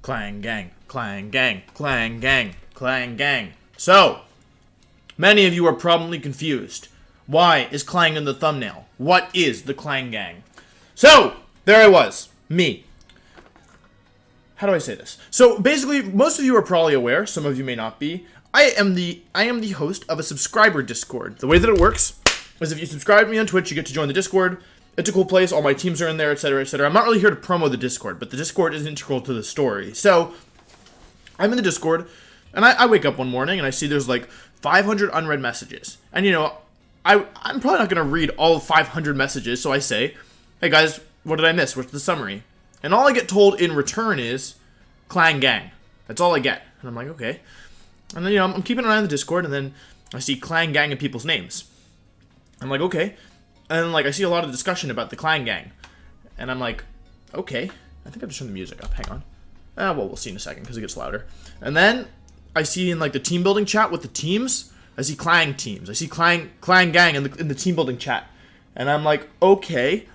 Klang Gang, Klang Gang, Klang Gang, Klang Gang. So, many of you are probably confused. Why is Klang in the thumbnail? What is the Klang Gang? So, there I was, me. How do I say this? So, basically, most of you are probably aware, some of you may not be. I am the host of a subscriber Discord. The way that it works is if you subscribe to me on Twitch, you get to join the Discord. It's a cool place, all my teams are in there, etc., etc. I'm not really here to promo the Discord, but the Discord is integral to the story. So, I'm in the Discord, and I wake up one morning, and I see there's like 500 unread messages. And you know, I'm probably not going to read all 500 messages, so I say, hey guys, what did I miss? What's the summary? And all I get told in return is, Klang Gang. That's all I get. And I'm like, okay. And then, you know, I'm keeping an eye on the Discord, and then I see Klang Gang and people's names. I'm like, okay. And then, like, I see a lot of discussion about the Klang Gang. And I'm like, okay. I think I have to turn the music up. Hang on. Well, we'll see in a second, because it gets louder. And then, I see in, like, the team building chat with the teams, I see Klang teams. I see Klang Gang in the team building chat. And I'm like, okay.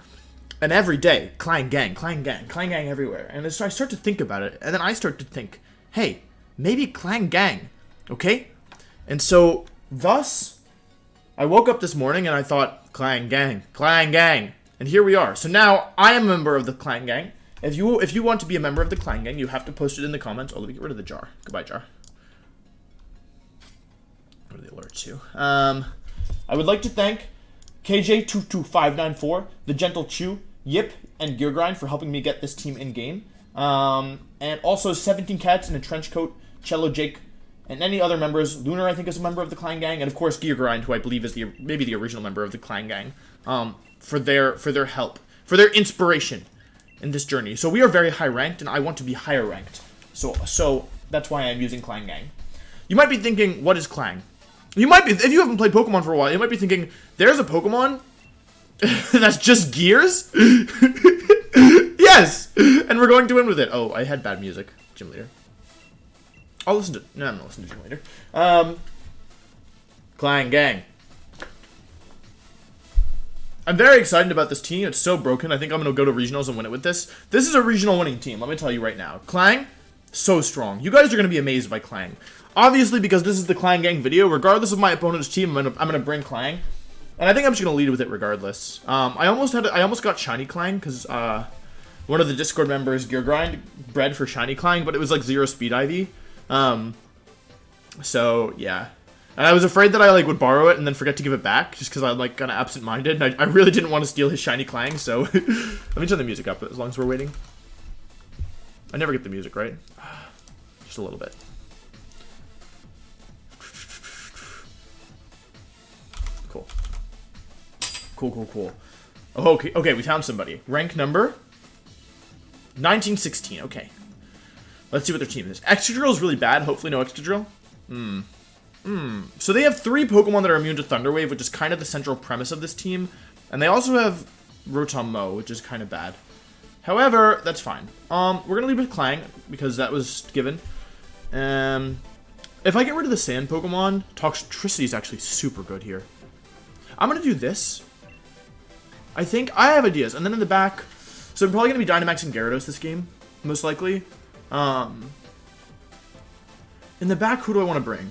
And every day, Klang Gang, Klang Gang, Klang Gang everywhere. And so I start to think about it. And then I start to think, hey, maybe Klang Gang. Okay? And so, thus, I woke up this morning and I thought, Klang Gang, Klang Gang. And here we are. So now, I am a member of the Klang Gang. If you want to be a member of the Klang Gang, you have to post it in the comments. Oh, let me get rid of the jar. Goodbye, jar. What are the alerts too? I would like to thank KJ22594, The Gentle Chew, Yip, and Gear Grind for helping me get this team in-game. And also 17 Cats in a Trench Coat, Cello Jake, and any other members. Lunar, I think, is a member of the Klang Gang, and of course Gear Grind, who I believe is maybe the original member of the Klang Gang, for their help, for their inspiration in this journey. So we are very high ranked, and I want to be higher ranked. So that's why I'm using Klang Gang. You might be thinking, what is Klang? You might be, if you haven't played Pokemon for a while, you might be thinking, there's a Pokemon that's just gears? Yes! And we're going to win with it. Oh, I had bad music. Gym leader. I'll listen to... No, I'm not listening to Gym leader. Klang Gang. I'm very excited about this team. It's so broken. I think I'm going to go to regionals and win it with this. This is a regional winning team. Let me tell you right now. Klang, so strong. You guys are going to be amazed by Klang. Obviously, because this is the Klang Gang video, regardless of my opponent's team, I'm gonna bring Klang. And I think I'm just gonna lead with it regardless. I almost got Shiny Klang, because one of the Discord members, Gear Grind, bred for Shiny Klang, but it was like 0 speed IV. So, yeah. And I was afraid that I like would borrow it and then forget to give it back, just because I'm like kind of absent-minded, and I really didn't want to steal his Shiny Klang, so... Let me turn the music up as long as we're waiting. I never get the music, right? Just a little bit. Cool. Oh, okay, we found somebody. Rank number 1916. Okay. Let's see what their team is. Excadrill is really bad. Hopefully no Excadrill. So they have 3 Pokemon that are immune to Thunder Wave, which is kind of the central premise of this team. And they also have Rotom-Mow, which is kind of bad. However, that's fine. We're going to leave with Klang, because that was given. If I get rid of the Sand Pokemon, Toxtricity is actually super good here. I'm going to do this. I think I have ideas. And then in the back, so I'm probably going to be Dynamaxing Gyarados this game, most likely. In the back, who do I want to bring?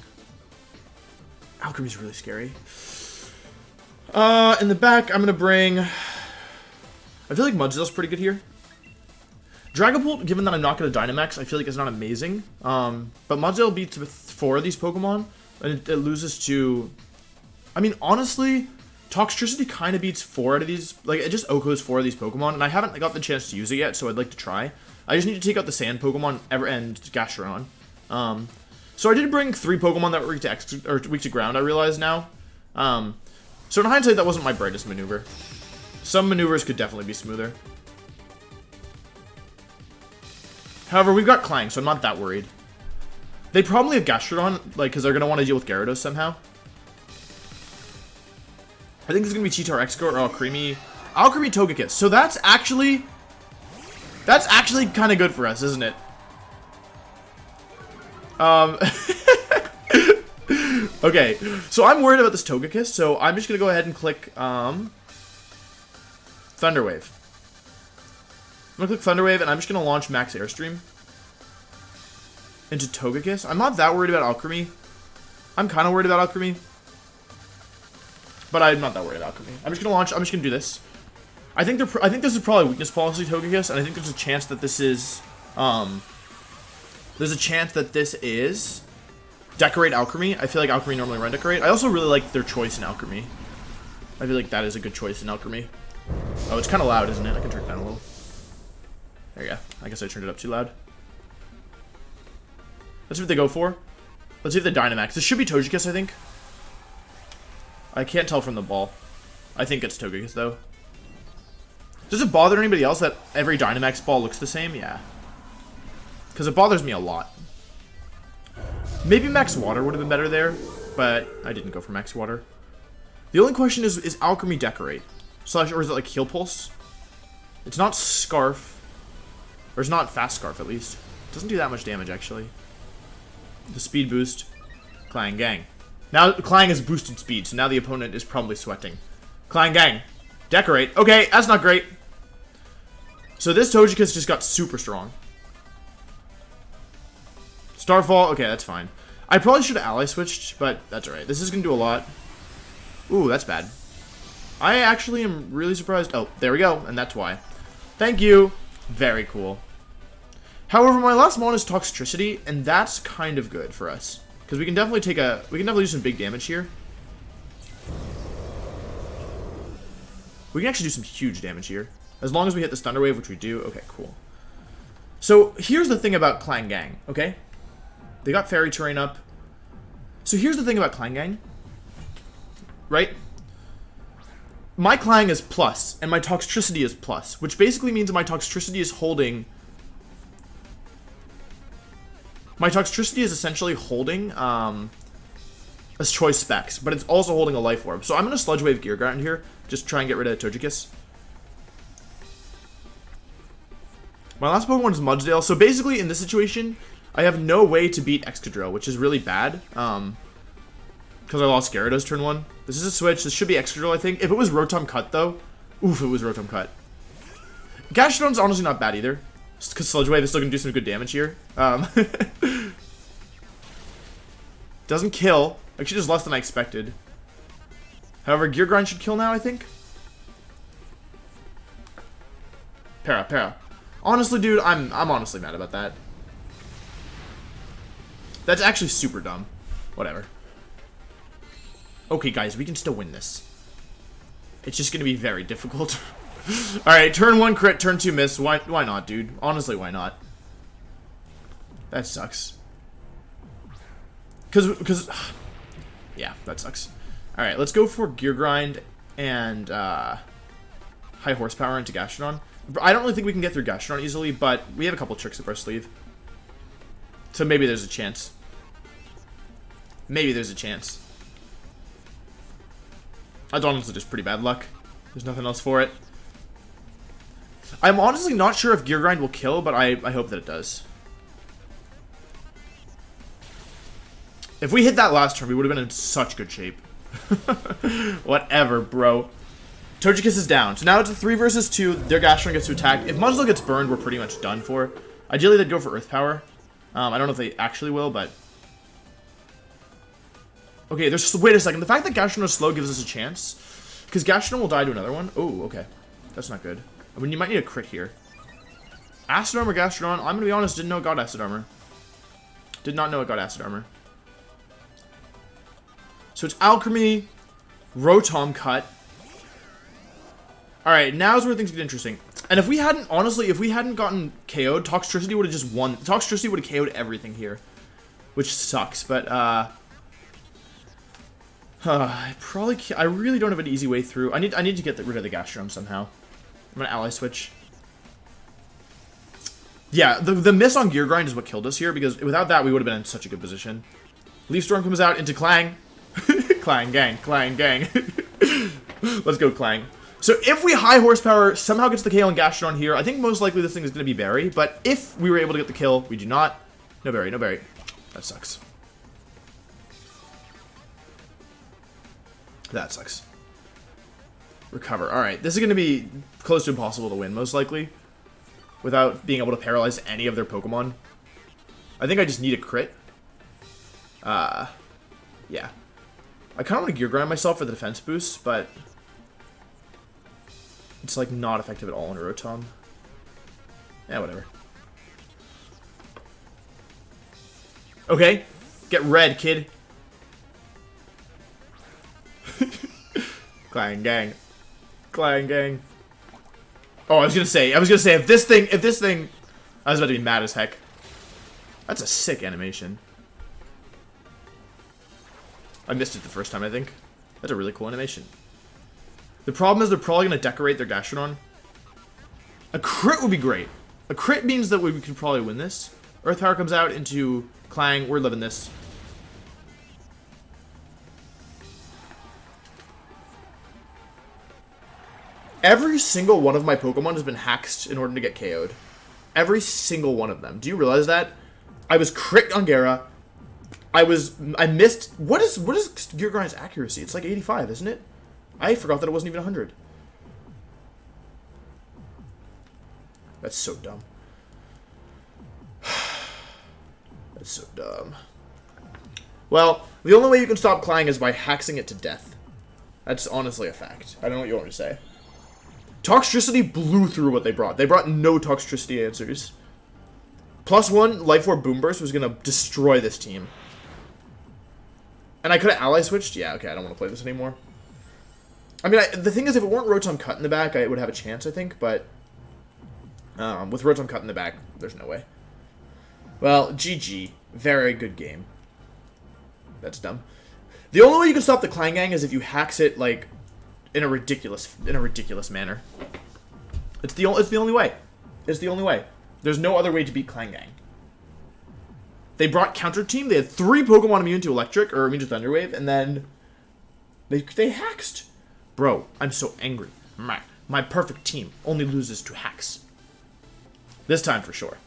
Alchemy's really scary. In the back, I'm going to bring... I feel like Mudsdale's pretty good here. Dragapult, given that I'm not going to Dynamax, I feel like it's not amazing. But Mudsdale beats with 4 of these Pokemon, and it loses to... I mean, honestly... Toxtricity kind of beats 4 out of these, like, it just OHKOs 4 of these Pokemon, and I haven't got the chance to use it yet, so I'd like to try. I just need to take out the Sand Pokemon and Gastrodon. So I did bring 3 Pokemon that were weak to ground, I realize now. So in hindsight, that wasn't my brightest maneuver. Some maneuvers could definitely be smoother. However, we've got Klang, so I'm not that worried. They probably have Gastrodon, like, because they're going to want to deal with Gyarados somehow. I think it's going to be Cheetar X-Core or Alcremie Togekiss. So that's actually kind of good for us, isn't it? Okay, so I'm worried about this Togekiss, so I'm just going to go ahead and click Thunder Wave. I'm going to click Thunder Wave, and I'm just going to launch Max Airstream. into Togekiss. I'm not that worried about Alchemy. I'm kind of worried about Alchemy. But I'm not that worried about Alchemy. I'm just gonna launch. I'm just gonna do this. I think this is probably weakness policy Togekiss, and I think there's a chance that this is Decorate Alchemy. I feel like Alchemy normally run Decorate. I also really like their choice in Alchemy. I feel like that is a good choice in Alchemy. Oh, it's kind of loud, isn't it? I can turn it down a little. There you go. I guess I turned it up too loud. Let's see what they go for. Let's see if they Dynamax. This should be Togekiss, I think. I can't tell from the ball. I think it's Togekiss, though. Does it bother anybody else that every Dynamax ball looks the same? Yeah. Because it bothers me a lot. Maybe Max Water would have been better there, but I didn't go for Max Water. The only question is Alchemy Decorate? Or is it like Heal Pulse? It's not Scarf. Or it's not Fast Scarf, at least. It doesn't do that much damage, actually. The Speed Boost. Klang Gang. Now, Klang has boosted speed, so now the opponent is probably sweating. Klang Gang. Decorate. Okay, that's not great. So this Togekiss just got super strong. Starfall. Okay, that's fine. I probably should have ally switched, but that's alright. This is going to do a lot. Ooh, that's bad. I actually am really surprised. Oh, there we go, and that's why. Thank you. Very cool. However, my last mon is Toxtricity, and that's kind of good for us. Because we can definitely do some big damage here. We can actually do some huge damage here. As long as we hit this Thunder Wave, which we do. Okay, cool. So, here's the thing about Klang Gang, okay? They got Fairy Terrain up. So, here's the thing about Klang Gang. Right? My Klang is plus, and my Toxtricity is plus. Which basically means my Toxtricity is holding... My Toxtricity is essentially holding, a choice specs, but it's also holding a Life Orb. So I'm going to Sludge Wave Gear Ground here, just try and get rid of Togekiss. My last Pokemon is Mudsdale. So basically, in this situation, I have no way to beat Excadrill, which is really bad, because I lost Gyarados turn 1. This is a switch. This should be Excadrill, I think. If it was Rotom Cut, though, oof, it was Rotom Cut. Gastrodon's honestly not bad either. Because Sludge Wave is still going to do some good damage here. Doesn't kill. Actually, just less than I expected. However, Gear Grind should kill now, I think. Para. Honestly, dude, I'm honestly mad about that. That's actually super dumb. Whatever. Okay, guys, we can still win this. It's just going to be very difficult. Alright, turn 1 crit, turn 2 miss. Why not, dude? Honestly, why not? That sucks. Because... yeah, that sucks. Alright, let's go for Gear Grind and High Horsepower into Gastrodon. I don't really think we can get through Gastrodon easily, but we have a couple tricks up our sleeve. So maybe there's a chance. Maybe there's a chance. That's honestly just pretty bad luck. There's nothing else for it. I'm honestly not sure if Gear Grind will kill, but I hope that it does. If we hit that last turn, we would have been in such good shape. Whatever, bro. Togekiss is down. So now it's a 3 versus 2. Their Gastrodon gets to attack. If Mudsdale gets burned, we're pretty much done for. Ideally, they'd go for Earth Power. I don't know if they actually will, but... Okay, wait a second. The fact that Gastrodon is slow gives us a chance. Because Gastrodon will die to another one. Oh, okay. That's not good. I mean, you might need a crit here. Acid Armor Gastrodon. I'm going to be honest, didn't know it got Acid Armor. Did not know it got Acid Armor. So it's Alchemy, Rotom Cut. Alright, now's where things get interesting. And if we hadn't, honestly, if we hadn't gotten KO'd, Toxtricity would have just won. Toxtricity would have KO'd everything here. Which sucks, but, I really don't have an easy way through. I need to get rid of the Gastrodon somehow. I'm gonna ally switch. Yeah, the miss on Gear Grind is what killed us here, because without that, we would have been in such a good position. Leaf Storm comes out into Klang. Klang Gang, Klang Gang. Let's go, Klang. So if we High Horsepower, somehow gets the KO on Gastrodon here, I think most likely this thing is going to be Berry, but if we were able to get the kill, we do not. No Berry, no Berry. That sucks. That sucks. Recover. Alright, this is going to be close to impossible to win, most likely. Without being able to paralyze any of their Pokemon. I think I just need a crit. Yeah. I kind of want to gear grind myself for the defense boost, but it's like not effective at all in a Rotom. Yeah, whatever. Okay, get red, kid. Klang Gang. Klang Gang. Oh, I was gonna say if this thing, I was about to be mad as heck. That's a sick animation. I missed it the first time, I think. That's a really cool animation. The problem is they're probably gonna decorate their Gastrodon. A crit would be great. A crit means that we could probably win this. Earth Power comes out into Klang. We're living this. Every single one of my Pokemon has been hacked in order to get KO'd. Every single one of them. Do you realize that? I was crit on Gara. I missed. What is Gear Grind's accuracy? It's like 85, isn't it? I forgot that it wasn't even 100. That's so dumb. That's so dumb. Well, the only way you can stop Klang is by hexing it to death. That's honestly a fact. I don't know what you want me to say. Toxtricity blew through what they brought. They brought no Toxtricity answers. +1 Life Orb Boom Burst was going to destroy this team. And I could have ally switched. Yeah, okay, I don't want to play this anymore. I mean, the thing is, if it weren't Rotom Cut in the back, I would have a chance, I think. But with Rotom Cut in the back, there's no way. Well, GG. Very good game. That's dumb. The only way you can stop the Klang Gang is if you hacks it, like, in a ridiculous manner. It's the only way. It's the only way. There's no other way to beat Klang Gang. They brought Counter Team. They had 3 Pokemon immune to Electric, or immune to Thunder Wave, and then they hacked. Bro, I'm so angry. My perfect team only loses to hacks. This time for sure.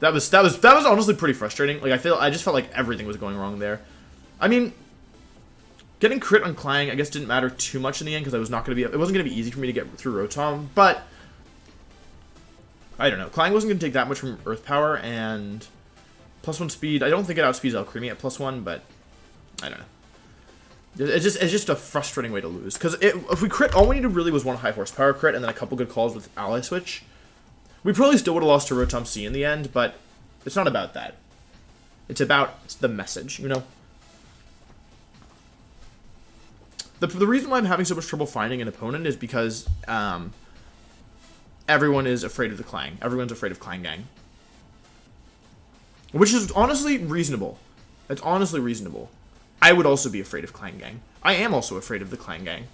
That was honestly pretty frustrating. Like I just felt like everything was going wrong there. I mean, getting crit on Klang, I guess, didn't matter too much in the end because it wasn't gonna be easy for me to get through Rotom, but I don't know. Klang wasn't gonna take that much from Earth Power, and +1 speed. I don't think it outspeeds Alcremie at +1, but I don't know. It's just a frustrating way to lose because if we crit, all we needed really was 1 high horsepower crit and then a couple good calls with ally switch. We probably still would have lost to Rotom C in the end, but it's not about that. It's about the message, you know. The reason why I'm having so much trouble finding an opponent is because everyone is afraid of the Klang. Everyone's afraid of Klang Gang. Which is honestly reasonable. It's honestly reasonable. I would also be afraid of Klang Gang. I am also afraid of the Klang Gang.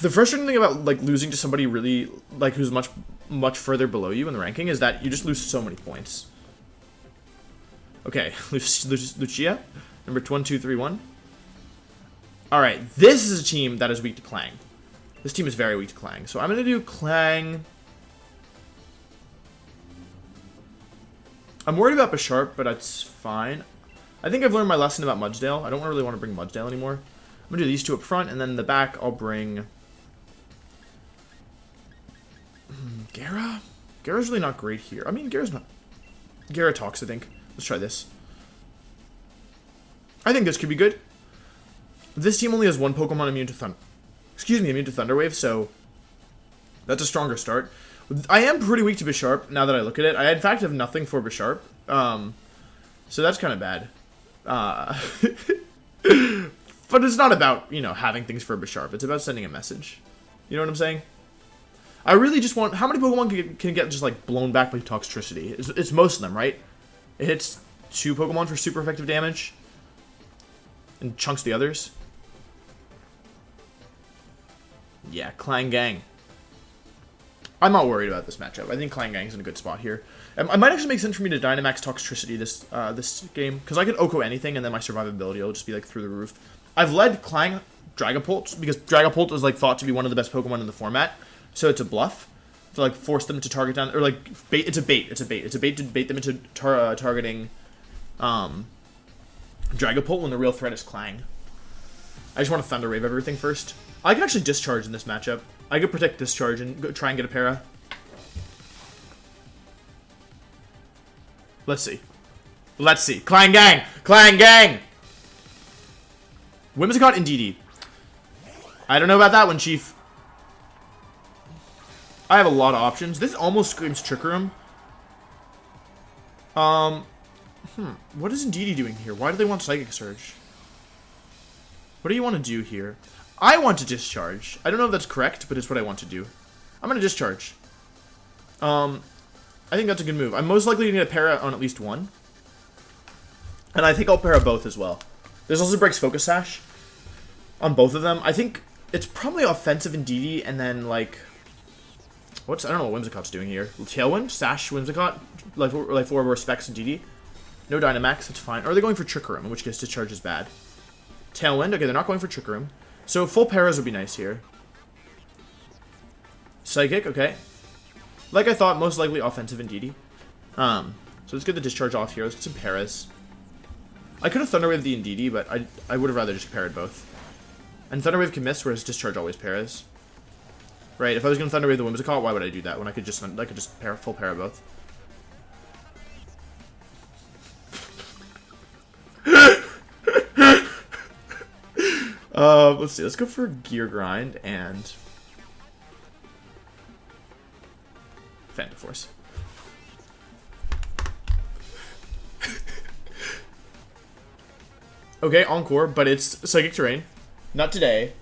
The frustrating thing about like losing to somebody really like who's much further below you in the ranking is that you just lose so many points. Okay, Lucia, number 1231. All right, this is a team that is weak to Klang. This team is very weak to Klang, so I'm gonna do Klang. I'm worried about Bisharp, but that's fine. I think I've learned my lesson about Mudsdale. I don't really want to bring Mudsdale anymore. I'm going to do these 2 up front, and then in the back, I'll bring Gara? Gara's really not great here. I mean, Gara's not... Gara talks, I think. Let's try this. I think this could be good. This team only has 1 Pokemon immune to immune to Thunder Wave, so that's a stronger start. I am pretty weak to Bisharp, now that I look at it. I, in fact, have nothing for Bisharp. So that's kind of bad. But it's not about, you know, having things for Bisharp. It's about sending a message. You know what I'm saying? I really just want... How many Pokemon can get just, like, blown back by Toxtricity? It's most of them, right? It hits 2 Pokemon for super effective damage. And chunks the others. Yeah, Klang Gang. I'm not worried about this matchup. I think Klang Gang's in a good spot here. It might actually make sense for me to Dynamax Toxtricity this game, because I could OHKO anything, and then my survivability will just be like through the roof. I've led Klang Dragapult, because Dragapult is like thought to be one of the best Pokemon in the format, so it's a bluff to like force them to target down, or like bait. It's a bait to bait them into targeting Dragapult when the real threat is Klang. I just want to Thunder Wave everything first. I can actually Discharge in this matchup. I could protect Discharge and try and get a para. Let's see. Let's see. Klang Gang! Klang Gang! Whimsicott and DD. I don't know about that one, Chief. I have a lot of options. This almost screams Trick Room. What is Indeedee doing here? Why do they want Psychic Surge? What do you want to do here? I want to discharge. I don't know if that's correct, but it's what I want to do. I'm going to discharge. I think that's a good move. I'm most likely going to para on at least one. And I think I'll para both as well. There's also breaks Focus Sash on both of them. I think it's probably offensive Indeedee and then like... I don't know what Whimsicott's doing here. Tailwind? Sash Whimsicott? Life Orb or Specs Indeedee? No Dynamax, that's fine. Or are they going for Trick Room, in which case Discharge is bad. Tailwind? Okay, they're not going for Trick Room. So full paras would be nice here. Psychic, okay. Like I thought, most likely offensive Indeedee. So let's get the Discharge off here. Let's get some paras. I could have Thunder Wave the Indeedee, but I would have rather just parried both. And Thunder Wave can miss, whereas Discharge always paras. Right, if I was going to Thunder Wave the Whimsicott, why would I do that when I could just full para both? Let's see. Let's go for Gear Grind and Phantom Force. Okay, Encore, but it's Psychic Terrain. Not today.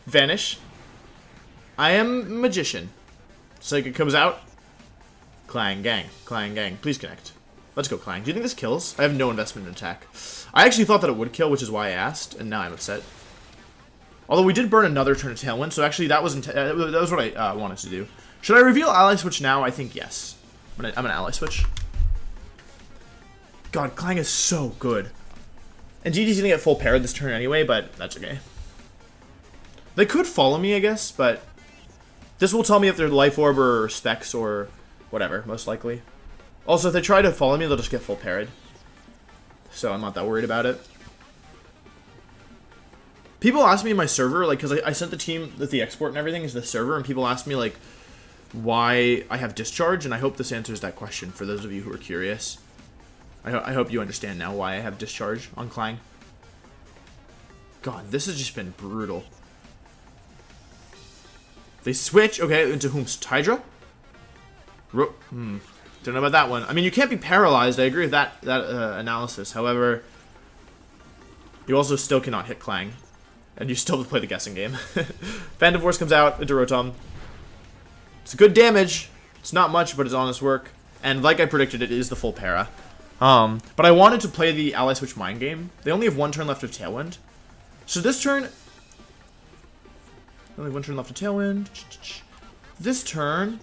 Vanish. I am Magician. Psychic comes out. Klang Gang. Klang Gang. Please connect. Let's go, Klang. Do you think this kills? I have no investment in attack. I actually thought that it would kill, which is why I asked, and now I'm upset. Although we did burn another turn of Tailwind, so actually that was what I wanted to do. Should I reveal Ally Switch now? I think yes. I'm gonna Ally Switch. God, Klang is so good. And GG's gonna get full pair this turn anyway, but that's okay. They could follow me, I guess, but this will tell me if they're Life Orb or Specs or whatever, most likely. Also, if they try to follow me, they'll just get full parried. So I'm not that worried about it. People ask me in my server, like, because I sent the team with the export and everything to the server, and people ask me, like, why I have Discharge, and I hope this answers that question for those of you who are curious. I hope you understand now why I have Discharge on Klang. God, this has just been brutal. They switch, okay, into whom's Hydra? Don't know about that one. I mean, you can't be paralyzed. I agree with that analysis. However, you also still cannot hit Klang. And you still have to play the guessing game. Phantom Force comes out into Rotom. It's good damage. It's not much, but it's honest work. And like I predicted, it is the full para. But I wanted to play the Ally Switch Mind game. They only have one turn left of Tailwind. So this turn... Only one turn left of Tailwind. This turn...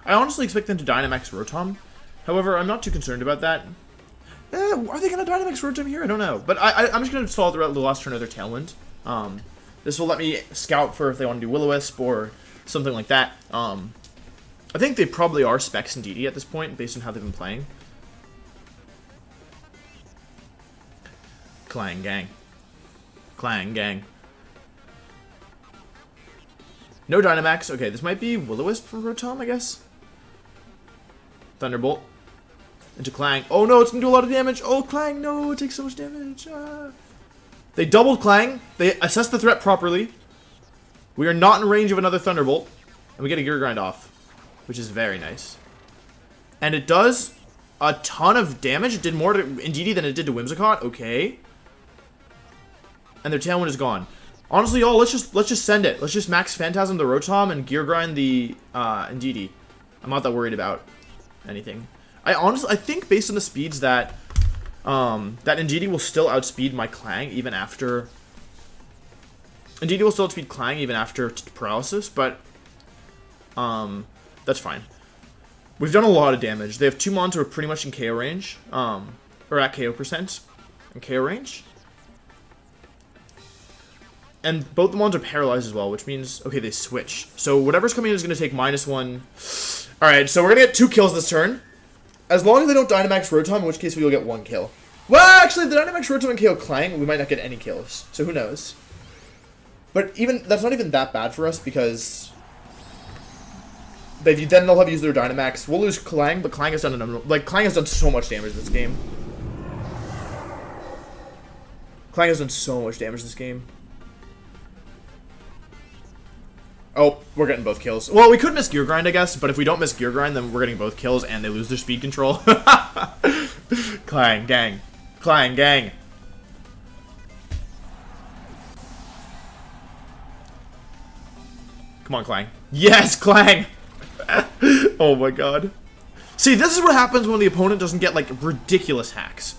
I honestly expect them to Dynamax Rotom. However, I'm not too concerned about that. Are they going to Dynamax Rotom here? I don't know. But I'm just going to install the last turn of their Tailwind. This will let me scout for if they want to do Will-O-Wisp or something like that. I think they probably are Specs and DD at this point, based on how they've been playing. Klang Gang. Klang Gang. No Dynamax. Okay, this might be Will-O-Wisp for Rotom, I guess. Thunderbolt. Into Klang. Oh no, it's going to do a lot of damage. Oh, Klang, no, it takes so much damage. They doubled Klang. They assessed the threat properly. We are not in range of another Thunderbolt. And we get a Gear Grind off, which is very nice. And it does a ton of damage. It did more to Indeedee than it did to Whimsicott. Okay. And their Tailwind is gone. Honestly, y'all, let's just send it. Let's just max Phantasm the Rotom and Gear Grind the Indeedee. I'm not that worried about anything. I think based on the speeds that Indeedee will still outspeed my Klang even after... Indeedee will still outspeed Klang even after Paralysis, but that's fine. We've done a lot of damage. They have two mons who are pretty much in KO range, or at KO percent in KO range. And both the mons are paralyzed as well, which means, okay, they switch. So whatever's coming in is going to take -1. Alright, so we're going to get 2 kills this turn. As long as they don't Dynamax Rotom, in which case we will get 1 kill. Well, actually, if the Dynamax Rotom and KO Klang, we might not get any kills. So who knows? But that's not even that bad for us, because Then they'll have used their Dynamax. We'll lose Klang, but Klang has done Klang has done so much damage this game. Klang has done so much damage this game. Oh, we're getting both kills. Well, we could miss Gear Grind, I guess, but if we don't miss Gear Grind, then we're getting both kills, and they lose their speed control. Klang Gang. Klang Gang. Come on, Klang. Yes, Klang! Oh my god. See, this is what happens when the opponent doesn't get, like, ridiculous hacks.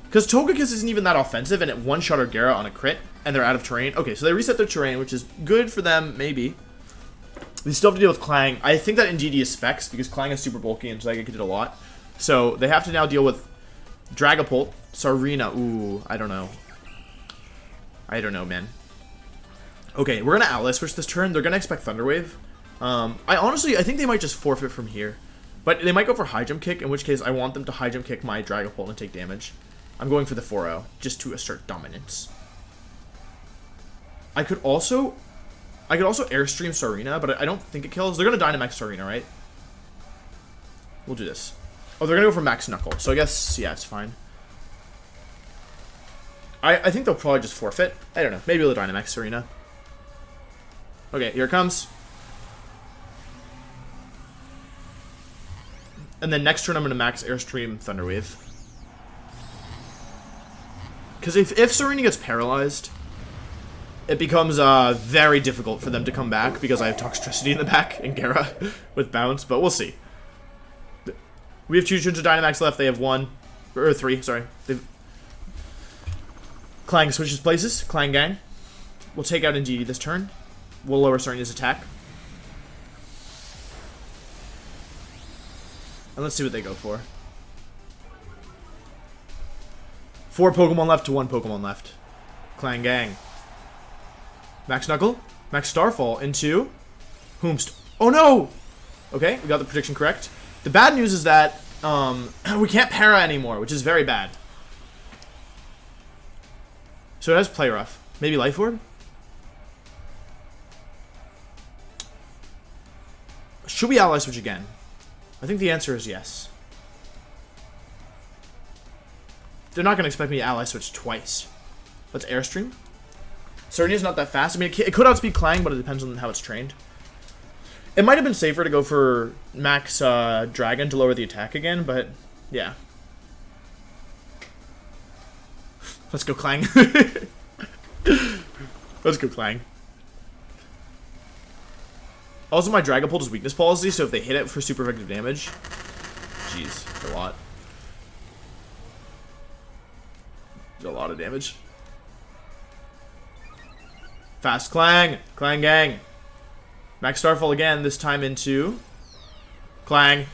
Because Togekiss isn't even that offensive, and it one-shot our Gara on a crit, and they're out of terrain. Okay, so they reset their terrain, which is good for them, maybe. They still have to deal with Klang. I think that Indeedee is Specs, because Klang is super bulky, and Zygarde did a lot. So, they have to now deal with Dragapult, Sarina. Ooh, I don't know. I don't know, man. Okay, we're going to Ally Switch this turn. They're going to expect Thunder Wave. I think they might just forfeit from here. But they might go for High Jump Kick, in which case I want them to High Jump Kick my Dragapult and take damage. I'm going for the 4-0, just to assert dominance. I could also Airstream Sarina, but I don't think it kills. They're going to Dynamax Sarina, right? We'll do this. Oh, they're going to go for Max Knuckle, so I guess, yeah, it's fine. I think they'll probably just forfeit. I don't know. Maybe they'll Dynamax Sarina. Okay, here it comes. And then next turn I'm going to max Airstream Thunderwave. Because if Sarina gets paralyzed, it becomes very difficult for them to come back because I have Toxtricity in the back and Gara with Bounce, but we'll see. We have 2 turns of Dynamax left. They have 1. Or 3, sorry. Klang switches places. Klang Gang. We'll take out Indeedee this turn. We'll lower Sarina's attack. And let's see what they go for. 4 Pokemon left to 1 Pokemon left. Klang Gang. Max Knuckle. Max Starfall into Whomst. Oh no! Okay, we got the prediction correct. The bad news is that we can't para anymore, which is very bad. So it has Play Rough. Maybe Life Orb? Should we Ally Switch again? I think the answer is yes. They're not going to expect me to Ally Switch twice. Let's Airstream. Sarina's not that fast. I mean, it could outspeed Klang, but it depends on how it's trained. It might have been safer to go for Max Dragon to lower the attack again, but yeah. Let's go Klang. Let's go Klang. Also, my Dragapult is weakness policy, so if they hit it for super effective damage, jeez, a lot. A lot of damage. Fast Klang! Klang Gang! Max Starfall again, this time into Klang.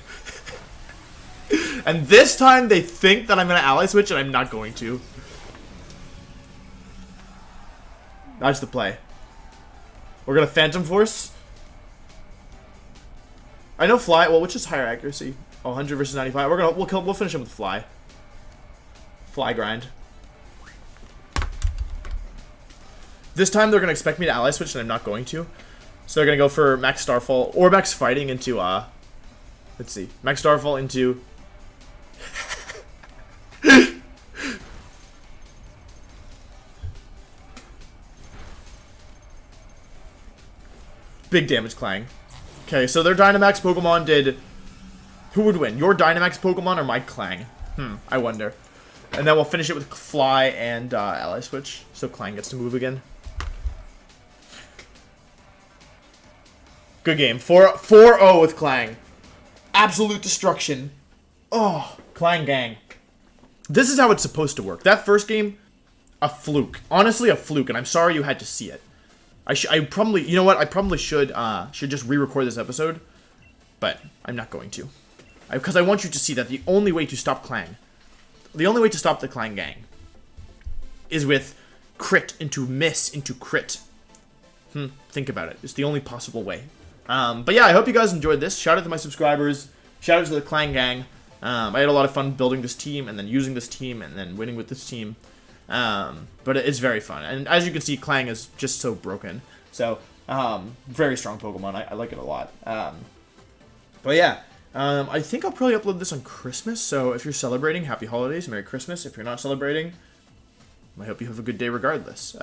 And this time they think that I'm going to Ally Switch, and I'm not going to. That's the play. We're going to Phantom Force. I know Fly, well, which is higher accuracy? Oh, 100 versus 95. We'll finish him with Fly. Fly grind. This time they're going to expect me to Ally Switch, and I'm not going to. So they're going to go for Max Starfall, or Max Fighting into, let's see. Max Starfall into... Big damage Klang. Okay, so their Dynamax Pokemon did... Who would win? Your Dynamax Pokemon or my Klang? I wonder. And then we'll finish it with Fly and Ally Switch. So Klang gets to move again. Good game. 4-0 with Klang. Absolute destruction. Oh, Klang Gang. This is how it's supposed to work. That first game, a fluke. Honestly, a fluke, and I'm sorry you had to see it. I probably, you know what? I probably should just re-record this episode, but I'm not going to, because I want you to see that the only way to stop Klang, the only way to stop the Klang Gang, is with crit into miss into crit. Think about it. It's the only possible way. But yeah, I hope you guys enjoyed this. Shout out to my subscribers. Shout out to the Klang Gang. I had a lot of fun building this team, and then using this team, and then winning with this team. But it's very fun. And as you can see, Klang is just so broken. So, very strong Pokemon. I like it a lot. But yeah, I think I'll probably upload this on Christmas. So if you're celebrating, happy holidays, Merry Christmas. If you're not celebrating, I hope you have a good day regardless.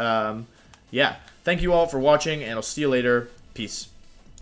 Yeah, thank you all for watching, and I'll see you later. Peace.